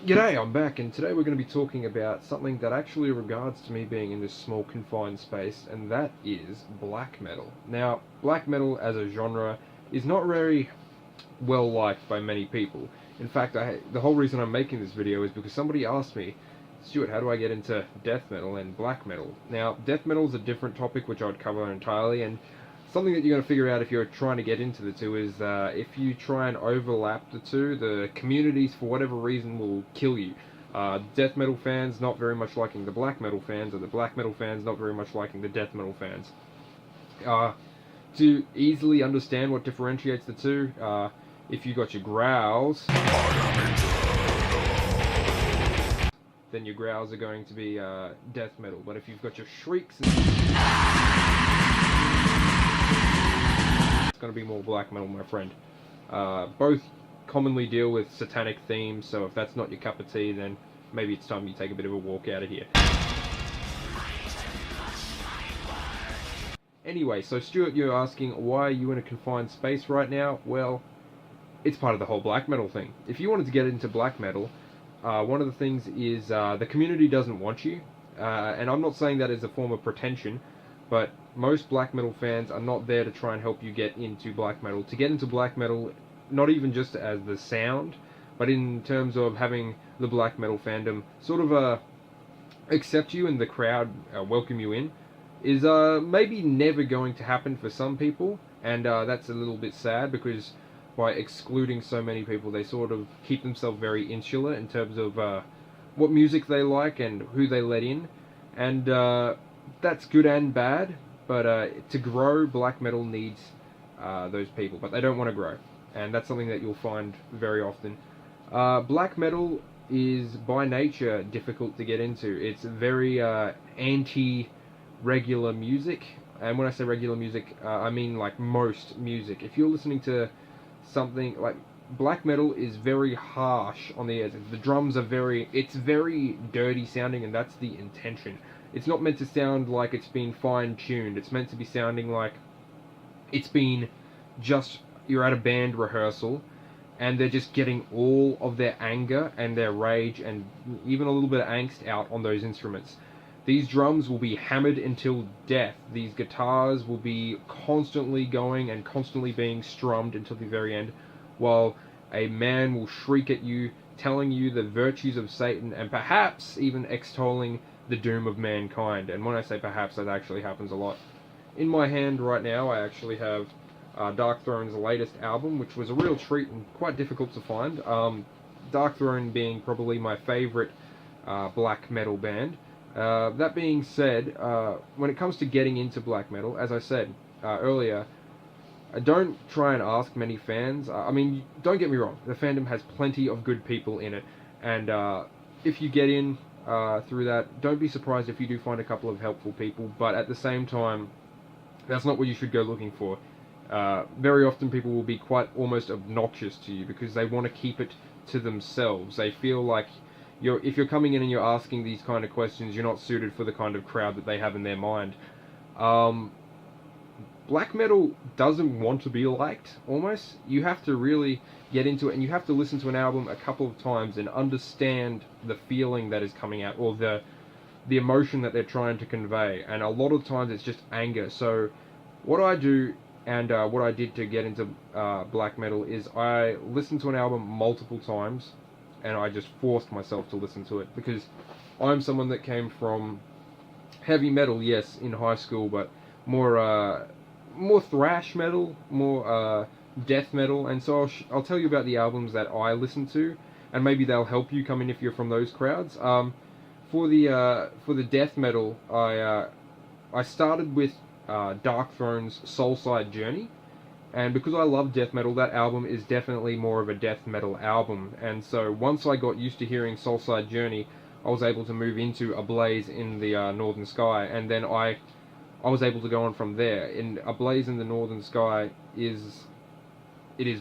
G'day, I'm back, and today we're going to be talking about something that actually regards to me being in this small confined space, and that is black metal. Now, black metal as a genre is not very well liked by many people. In fact, the whole reason I'm making this video is because somebody asked me, Stuart, how do I get into death metal and black metal? Now, death metal is a different topic which I would cover entirely, and something that you're going to figure out if you're trying to get into the two is if you try and overlap the two, the communities for whatever reason will kill you. Death metal fans not very much liking the black metal fans, or the black metal fans not very much liking the death metal fans. To easily understand what differentiates the two, if you got your growls, then your growls are going to be death metal. But if you've got your shrieks, it's going to be more black metal, my friend. Both commonly deal with satanic themes, so if that's not your cup of tea, then maybe it's time you take a bit of a walk out of here. Anyway, so Stuart, you're asking why are you in a confined space right now? Well, it's part of the whole black metal thing. If you wanted to get into black metal, one of the things is the community doesn't want you, and I'm not saying that as a form of pretension, but most black metal fans are not there to try and help you get into black metal. To get into black metal, not even just as the sound, but in terms of having the black metal fandom sort of accept you and the crowd welcome you in, is maybe never going to happen for some people, and that's a little bit sad because by excluding so many people, they sort of keep themselves very insular in terms of what music they like and who they let in, and that's good and bad. But to grow, black metal needs those people, but they don't want to grow, and that's something that you'll find very often. Black metal is by nature difficult to get into. It's very anti-regular music, and when I say regular music, I mean like most music. If you're listening to something like black metal is very harsh on the edge. The drums are it's very dirty sounding, and that's the intention. It's not meant to sound like it's been fine-tuned. It's meant to be sounding like it's been just, you're at a band rehearsal, and they're just getting all of their anger and their rage and even a little bit of angst out on those instruments. These drums will be hammered until death. These guitars will be constantly going and constantly being strummed until the very end, while a man will shriek at you, telling you the virtues of Satan, and perhaps even extolling the doom of mankind. And when I say perhaps, that actually happens a lot. In my hand right now, I actually have Darkthrone's latest album, which was a real treat and quite difficult to find. Darkthrone being probably my favorite black metal band. That being said, when it comes to getting into black metal, as I said earlier, don't try and ask many fans. I mean, don't get me wrong, the fandom has plenty of good people in it, and if you get in through that, don't be surprised if you do find a couple of helpful people, but at the same time, that's not what you should go looking for. Very often people will be quite almost obnoxious to you because they want to keep it to themselves. They feel like if you're coming in and you're asking these kind of questions, you're not suited for the kind of crowd that they have in their mind. Black metal doesn't want to be liked, almost. You have to really get into it, and you have to listen to an album a couple of times and understand the feeling that is coming out, or the emotion that they're trying to convey. And a lot of times it's just anger. So what I do, and what I did to get into black metal, is I listen to an album multiple times, and I just forced myself to listen to it, because I'm someone that came from heavy metal, yes, in high school, but more thrash metal, more death metal, and so I'll tell you about the albums that I listen to, and maybe they'll help you come in if you're from those crowds. For the death metal, I started with Darkthrone's Soulside Journey, and because I love death metal, that album is definitely more of a death metal album. And so once I got used to hearing Soulside Journey, I was able to move into A Blaze in the Northern Sky, and then I was able to go on from there. In A Blaze in the Northern Sky is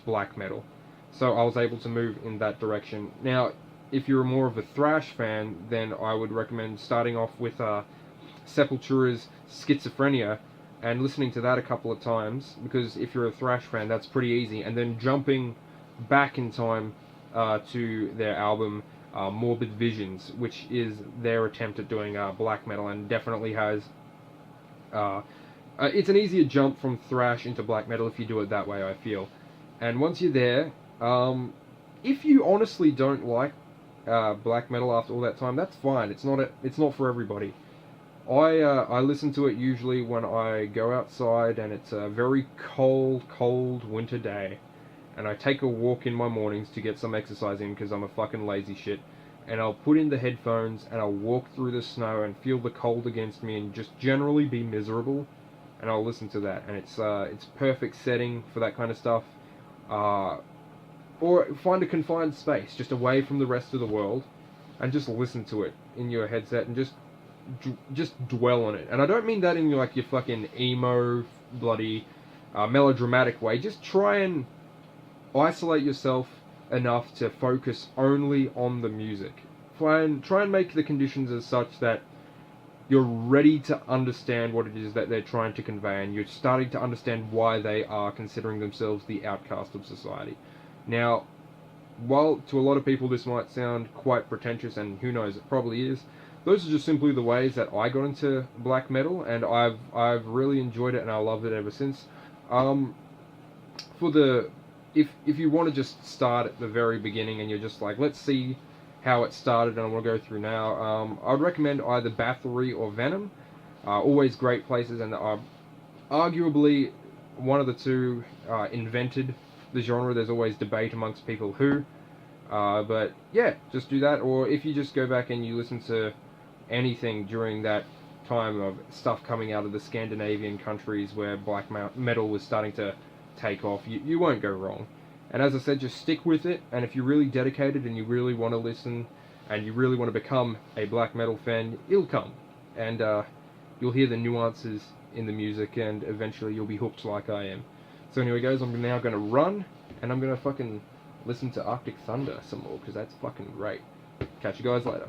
black metal, so I was able to move in that direction. Now, if you're more of a thrash fan, then I would recommend starting off with Sepultura's Schizophrenia, and listening to that a couple of times, because if you're a thrash fan, that's pretty easy, and then jumping back in time to their album Morbid Visions, which is their attempt at doing black metal, and definitely has. It's an easier jump from thrash into black metal if you do it that way, I feel. And once you're there, if you honestly don't like black metal after all that time, that's fine. It's not for everybody. I listen to it usually when I go outside and it's a very cold winter day, and I take a walk in my mornings to get some exercise in because I'm a fucking lazy shit. And I'll put in the headphones and I'll walk through the snow and feel the cold against me and just generally be miserable. And I'll listen to that, and it's perfect setting for that kind of stuff. Or find a confined space just away from the rest of the world, and just listen to it in your headset and just dwell on it. And I don't mean that in like your fucking emo, bloody, melodramatic way. Just try and isolate yourself enough to focus only on the music. Try and make the conditions as such that you're ready to understand what it is that they're trying to convey, and you're starting to understand why they are considering themselves the outcast of society. Now, while to a lot of people this might sound quite pretentious, and who knows, it probably is, those are just simply the ways that I got into black metal, and I've really enjoyed it, and I loved it ever since. If you want to just start at the very beginning and you're just like, let's see how it started and I want to go through now, I'd recommend either Bathory or Venom. Always great places, and arguably one of the two invented the genre. There's always debate amongst people who, but yeah, just do that. Or if you just go back and you listen to anything during that time of stuff coming out of the Scandinavian countries where black metal was starting to take off, you won't go wrong. And as I said, just stick with it, and if you're really dedicated and you really want to listen and you really want to become a black metal fan, it'll come. And you'll hear the nuances in the music, and eventually you'll be hooked like I am. So anyway guys, I'm now going to run, and I'm going to fucking listen to Arctic Thunder some more, because that's fucking great. Catch you guys later.